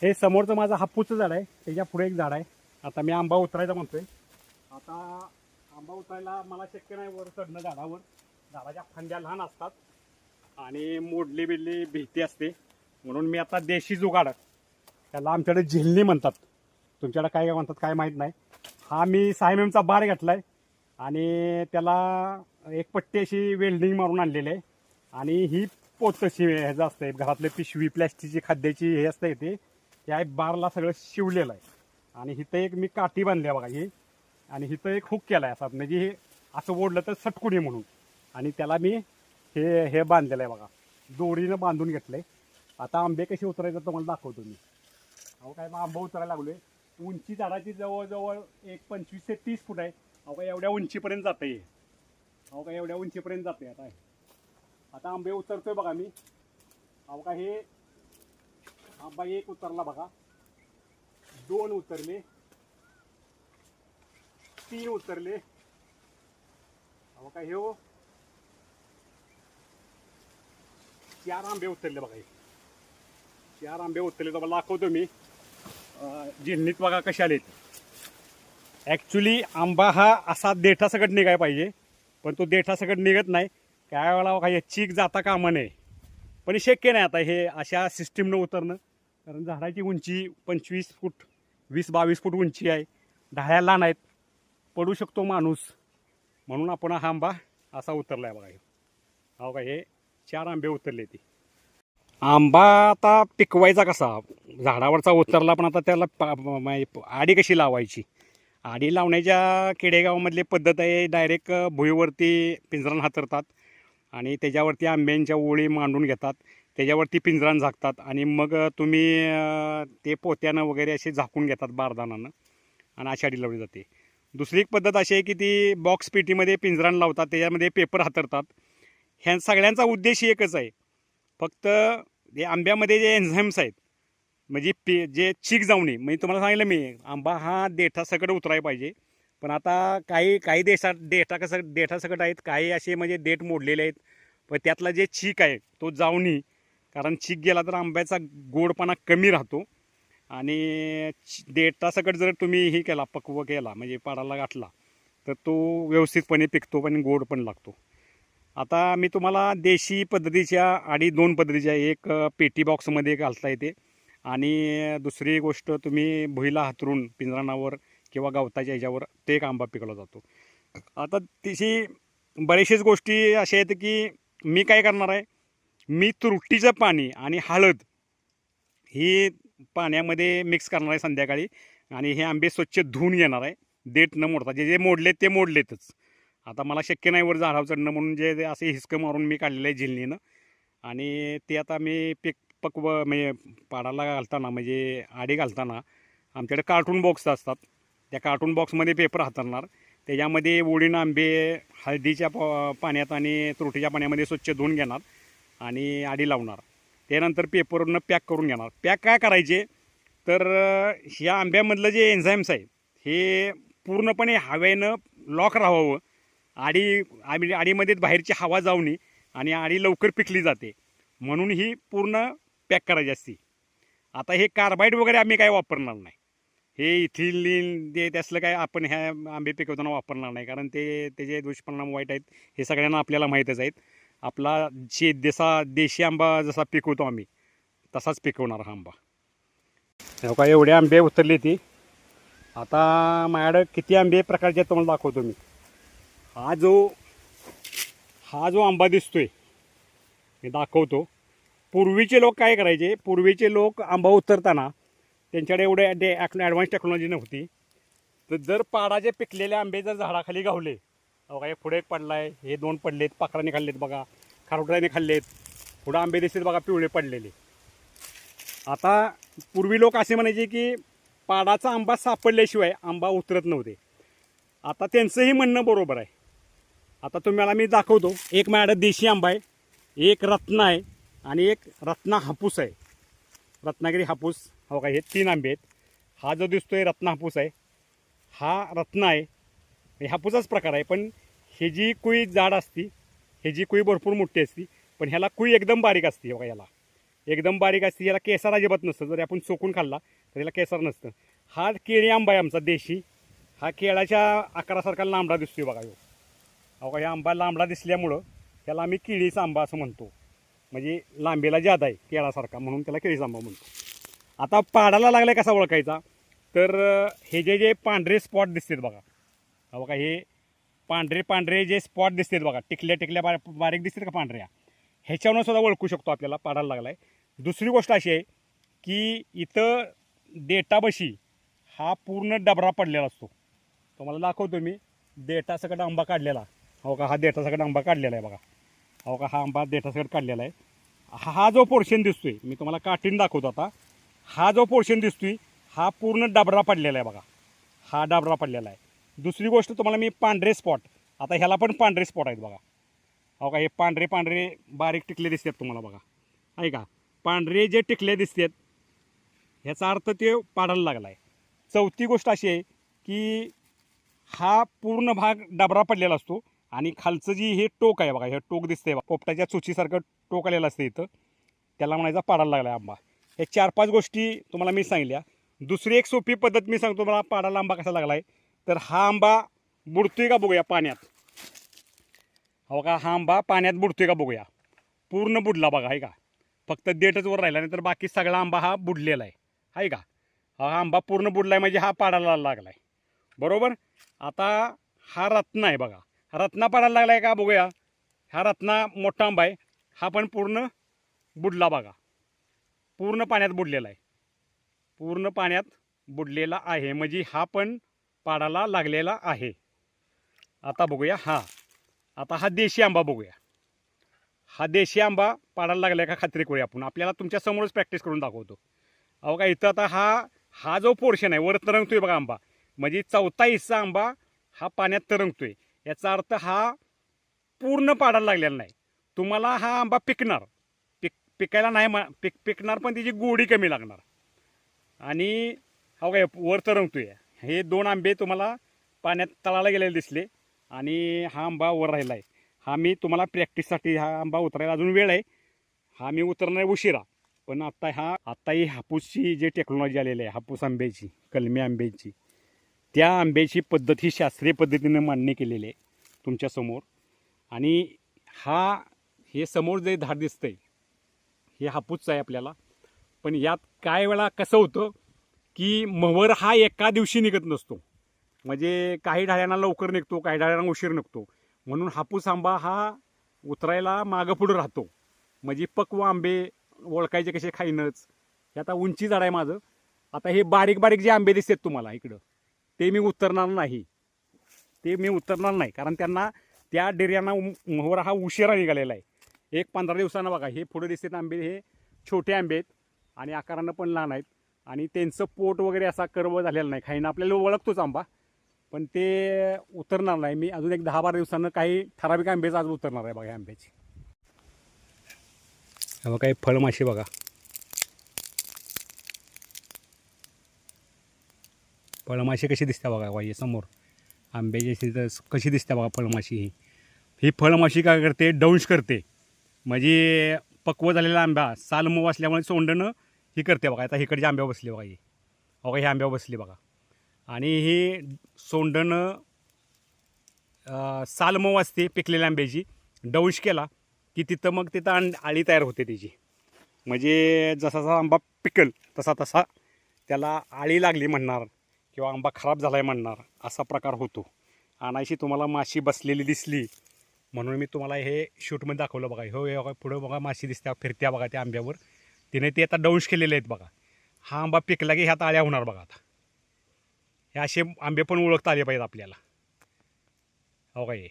हे समोरचं माझं हापूसचं झाड आहे, त्याच्या पुढे एक झाड आहे. आता मी आंबा उतरायचा म्हणतोय. आता आंबा उतरायला मला शक्य नाही वर चढणं झाडावर. झाडाच्या फांद्या लहान असतात आणि मोडली बिडली भीती असते. म्हणून मी आता देशी जुगाड, त्याला आमच्याकडे झिलनी म्हणतात, तुमच्याकडे काय काय म्हणतात काय माहीत नाही. हा मी 6 mm चा बार घेतला आहे आणि त्याला एक पट्टी अशी वेल्डिंग मारून आणलेली आहे. आणि ही पोतशी ह्याचं असतं, घरातले पिशवी प्लॅस्टिकची खाद्याची हे असतं ते, त्या बारला सगळं शिवलेलं आहे. आणि इथं एक मी काठी बांधली आहे बघा ही, आणि इथं एक हुक केला आहे असा, म्हणजे हे असं ओढलं तर सटकू नये म्हणून. आणि त्याला मी हे बांधलेलं आहे बघा, दोरीनं बांधून घेतलं आहे. आता आंबे कसे उतरायचं तुम्हाला दाखवतो मी. अहो काय मग आंबा उतरायला लागलोय. उंची झाडाची जवळजवळ एक 25 ते 30 फूट आहे. अहो काय एवढ्या उंचीपर्यंत जातं हे. अहो काय एवढ्या उंचीपर्यंत जाते. आता आंबे उतरतोय बघा मी. अहो का हे आंबा एक उतरला बघा, 2 उतरले, 3 उतरले. अहो का हे 4 आंबे उतरले बघा. हे 4 आंबे उतरले. तुम्हाला दाखवतो मी जिन्नीत बघा कशा आलेत. ॲक्च्युली आंबा हा असा देठासकट निघाय पाहिजे, पण तो देठासकट निघत नाही. काय वेळेला बघा हे चीक जाता कामा नये, पण शक्य नाही आता हे अशा सिस्टीमनं उतरणं. कारण झाडाची उंची 25 फूट 20-22 फूट उंची आहे. ढाळ्या लहान आहेत, पडू शकतो माणूस. म्हणून आपण हा आंबा असा उतरला आहे बघा. हो का हे 4 आंबे उतरले. ते आंबा आता पिकवायचा कसा, झाडावरचा उतरला पण आता त्याला आडी कशी लावायची. आडी लावण्याच्या खेडेगावामधली पद्धत आहे, डायरेक्ट भुईवरती पिंजरण हातरतात आणि त्याच्यावरती आंब्यांच्या ओळी मांडून घेतात, त्याच्यावरती पिंजरण झाकतात आणि मग तुम्ही ते पोत्यानं वगैरे असे झाकून घेतात बारदानानं, आणि अशी आडी लावली जाते. दुसरी एक पद्धत अशी आहे की ती बॉक्स पेटीमध्ये पिंजरण लावतात, त्याच्यामध्ये पेपर हातरतात. ह्या सगळ्यांचा उद्देश एकच आहे, फक्त हे आंब्यामध्ये जे एन्झाईम्स आहेत, म्हणजे जे चीक जाऊ नये. म्हणजे तुम्हाला सांगितलं मी, आंबा हा देठासकट उतरायला पाहिजे. पण आता काही देठासकट आहेत, काही असे म्हणजे देठ मोडलेले आहेत. पण त्यातला जे चीक आहे तो जाऊ नये, कारण चीक गेला तर आंब्याचा गोडपणा कमी राहतो. आणि देठासकट जर तुम्ही हे केला, पक्व केला, म्हणजे पाडाला गाठला, तर तो व्यवस्थितपणे पिकतो पण गोड पण लागतो. आता मी तुम्हाला देशी पद्धतीच्या आडी 2 पद्धतीच्या, एक पेटी बॉक्समध्ये घालता येते आणि दुसरी गोष्ट तुम्ही भुईला हातरून पिंजरानावर किंवा गवताच्या ह्याच्यावर ते एक आंबा पिकवला जातो. आता तिशी बऱ्याचशाच गोष्टी अशा आहेत की मी काय करणार आहे, मी तुरटीचं पाणी आणि हळद ही पाण्यामध्ये मिक्स करणार आहे संध्याकाळी, आणि हे आंबे स्वच्छ धुवून घेणार आहे, देठ न मोडता. जे जे मोडलेत ते मोडलेतच. आता मला शक्य नाही वर झाडावर चढणं, म्हणून जे असे हिसकं मारून मी काढलेलं आहे झिलनीनं. आणि ते आता मी पक्व म्हणजे पाडाला घालताना, म्हणजे आडी घालताना आमच्याकडे कार्टून बॉक्स असतात, त्या कार्टून बॉक्समध्ये पेपर हातरणार, त्याच्यामध्ये ओळीनं आंबे हळदीच्या पाण्यात आणि तुरटीच्या पाण्यामध्ये स्वच्छ धुवून घेणार आणि आडी लावणार. त्यानंतर पेपरनं पॅक करून घेणार. पॅक काय करायचे तर ह्या आंब्यामधलं जे एन्झाईम्स आहे हे पूर्णपणे हवेनं लॉक राहावं, आडीमध्ये बाहेरची हवा जाऊ नये आणि आडी लवकर पिकली जाते, म्हणून ही पूर्ण पॅक करायची असते. आता हे कार्बाईड वगैरे आम्ही काय वापरणार नाही, हे इथिलीन ते त्यासलं काय आपण ह्या आंबे पिकवताना वापरणार नाही, कारण त्याचे दुष्परिणाम वाईट आहेत, हे सगळ्यांना आपल्याला माहीतच आहेत. आपला देशी आंबा जसा पिकवतो आम्ही तसाच पिकवणार हा आंबा. हो का एवढे आंबे उतरले ती. आता माझ्याकडं किती आंबे प्रकारचे आहेत तुम्हाला दाखवतो मी. हा जो आंबा दिसतोय मी दाखवतो. पूर्वीचे लोक काय करायचे, पूर्वीचे लोक आंबा उतरताना त्यांच्याकडे एवढे ॲडव्हान्स टेक्नॉलॉजी नव्हती. तर जर पाडाचे पिकलेले आंबे जर झाडाखाली गावले, बघा हे पुढे एक पडला आहे, हे 2 पडलेत, पाखराने खाल्लेत बघा, खारुड्याने खाल्लेत, पुढं आंबे दिसतात बघा पिवळे पडलेले. आता पूर्वी लोक असे म्हणायचे की पाडाचा आंबा सापडल्याशिवाय आंबा उतरत नव्हते. आता त्यांचंही म्हणणं बरोबर आहे. आता तुम्हाला मी दाखवतो. एक माझ्याकडे देशी आंबा आहे, एक रत्न आहे आणि एक रत्ना हापूस आहे, रत्नागिरी हापूस. हो का हे 3 आंबे आहेत. हा जो दिसतोय रत्ना हापूस आहे, हा रत्न आहे. हापूसचाच प्रकार आहे, पण हे जी कुई जाड असती, हे जी कुई भरपूर मोठी असती, पण ह्याला कुई एकदम बारीक असते बघा. याला एकदम बारीक असते, याला केसर अजिबात नसतं. जरी आपण चोकून खाल्ला तर याला केसर नसतं. हा केळी आंबा आहे आमचा देशी. हा केळाच्या आकारासारखा लांबडा दिसतोय बघा ह्यो. अहो का, हा आंबा लांबडा दिसल्यामुळं त्याला आम्ही केळीचा आंबा असं म्हणतो. म्हणजे लांबीला जादा आहे केळासारखा, म्हणून त्याला केळीचा आंबा म्हणतो. आता पाडाला लागलाय कसा ओळखायचा, तर हे जे पांढरे स्पॉट दिसतात बघा, अहो का, हे पांढरे पांढरे जे स्पॉट दिसतात बघा, टिकल्या टिकल्या बारीक दिसतात का पांढऱ्या, ह्याच्यावरून सुद्धा ओळखू शकतो आपल्याला पाडायला लागलाय. दुसरी गोष्ट अशी आहे की इथं देठाबशी हा पूर्ण डबरा पडलेला असतो. तुम्हाला दाखवतो मी देठासकट आंबा काढलेला. हो का, हा देठासकट आंबा काढलेला आहे बघा. हो का, हा आंबा देठासकट काढलेला आहे. हा जो पोर्शन दिसतोय, मी तुम्हाला काठीन दाखवतो आता. हा जो पोर्शन दिसतोय हा पूर्ण डबरा पडलेला आहे बघा, हा डबरा पडलेला आहे. दुसरी गोष्ट तुम्हाला मी पांढरे स्पॉट, आता ह्याला पण पांढरे स्पॉट आहेत बघा. हो का, हे पांढरे पांढरे बारीक टिकले दिसतात तुम्हाला बघा, आहे का. पांढरे जे टिकले दिसतात ह्याचा अर्थ ते पाडायला लागला आहे. चौथी गोष्ट अशी आहे की हा पूर्ण भाग डबरा पडलेला असतो आणि खालचं जी हे टोक आहे बघा, हे टोक दिसतंय बघा, पोपटाच्या चुचीसारखं टोक आलेलं असतं इथं, त्याला म्हणायचा पाडायला लागला आहे आंबा. हे 4-5 गोष्टी तुम्हाला मी सांगितल्या. दुसरी एक सोपी पद्धत मी सांगतो मला पाडायला आंबा कसा लागला आहे. तर हा आंबा बुडतोय का बघूया पाण्यात. हो का, हा आंबा पाण्यात बुडतोय का बघूया. पूर्ण बुडला बघा, आहे का. फक्त देठच वर राहिला, नाही तर बाकी सगळा आंबा हा बुडलेला आहे का. हा आंबा पूर्ण बुडला आहे म्हणजे हा पाडायला लागला आहे, बरोबर. आता हा रत्ना आहे बघा, रत्ना पाडायला लागला आहे का बघूया. हा रत्ना मोठा आंबा आहे, हा पण पूर्ण बुडला बघा, पूर्ण पाण्यात बुडलेला आहे, पूर्ण पाण्यात बुडलेला आहे म्हणजे हा पण पाडायला लागलेला आहे. आता बघूया आता हा देशी आंबा बघूया. हा देशी आंबा पाडायला लागलाय का खात्री करूया आपण. आपल्याला तुमच्या समोरच प्रॅक्टिस करून दाखवतो. अहो का, इथं आता हा जो पोर्शन आहे वर तरंगतोय बघा आंबा, म्हणजे चौथा हिस्सा आंबा हा पाण्यात तरंगतोय. याचा अर्थ हा पूर्ण पाडायला लागलेला नाही. तुम्हाला हा आंबा पिकणार, पिकायला नाही पिकणार, पण त्याची गोडी कमी लागणार. आणि हो काय, वर तरंगतोय. हे 2 आंबे तुम्हाला पाण्यात तळाला गेलेले दिसले आणि हा आंबा वर राहिला आहे. हा मी तुम्हाला प्रॅक्टिससाठी, हा आंबा उतरायला अजून वेळ आहे, हा मी उतरणार उशिरा. पण आत्ता ही हापूसची जी टेक्नॉलॉजी आलेली आहे, हापूस आंब्याची, कलमी आंब्याची, त्या आंब्याची पद्धत ही शास्त्रीय पद्धतीने मान्य केलेली आहे तुमच्यासमोर. आणि हे समोर जे झाड दिसतंय हे हापूसचं आहे आपल्याला. पण यात काय वेळा कसं होतं की महवर हा एका दिवशी निघत नसतो. म्हणजे काही डाळ्यांना लवकर निघतो, काही डाळ्यांना उशीर निघतो. म्हणून हापूस आंबा हा उतरायला मागं पुढं राहतो. म्हणजे पक्व आंबे ओळखायचे कसे खाईनच. हे आता उंची झाड आहे माझं. आता हे बारीक बारीक जे आंबे दिसतात तुम्हाला इकडं, ते मी उतरणार नाही, कारण त्यांना त्या डेऱ्यांना मोहर हा उशिरा निघालेला आहे. 1-15 दिवसानं बघा हे पुढे दिसतात आंबे, हे छोटे आंबे आहेत आणि आकारानं पण लहान आहेत आणि त्यांचं पोट वगैरे असा कर्व झालेला नाही. खाईनं आपल्याला ओळखतोच आंबा, पण ते उतरणार नाही. मी अजून एक 10-12 दिवसानं काही ठराविक आंबेच आज उतरणार आहे बघा या आंब्याची. बघा हे फळमाशी बघा, फळमाशी कशी दिसते बघा हे समोर आंब्याची कशी दिसते बघा फळमाशी. ही फळमाशी काय करते, दंश करते. म्हणजे पक्व झालेला आंबा साल मऊ असल्यामुळे सोंडणं ही करते बघा. आता इकडच्या आंब्यावर बसली बघा, ही बघा, ह्या आंब्यावर बसली बघा. आणि ही सोंडणं साल मऊ असते पिकलेल्या आंब्याची, दंश केला की तिथं आळी तयार होते त्याची. म्हणजे जसा आंबा पिकल तसा त्याला आळी लागली म्हणणार किंवा आंबा खराब झाला आहे म्हणणार, असा प्रकार होतो. आणि तुम्हाला माशी बसलेली दिसली म्हणून मी तुम्हाला हे शूटमध्ये दाखवलं बघा. हो पुढं बघा माशी दिसत्या, फिरत्या बघा त्या आंब्यावर. तिने ते आता दंश केलेले आहेत बघा. हा आंबा पिकला की ह्यात आळ्या होणार बघा. आता हे असे आंबे पण ओळखता आले पाहिजेत आपल्याला. हो काय.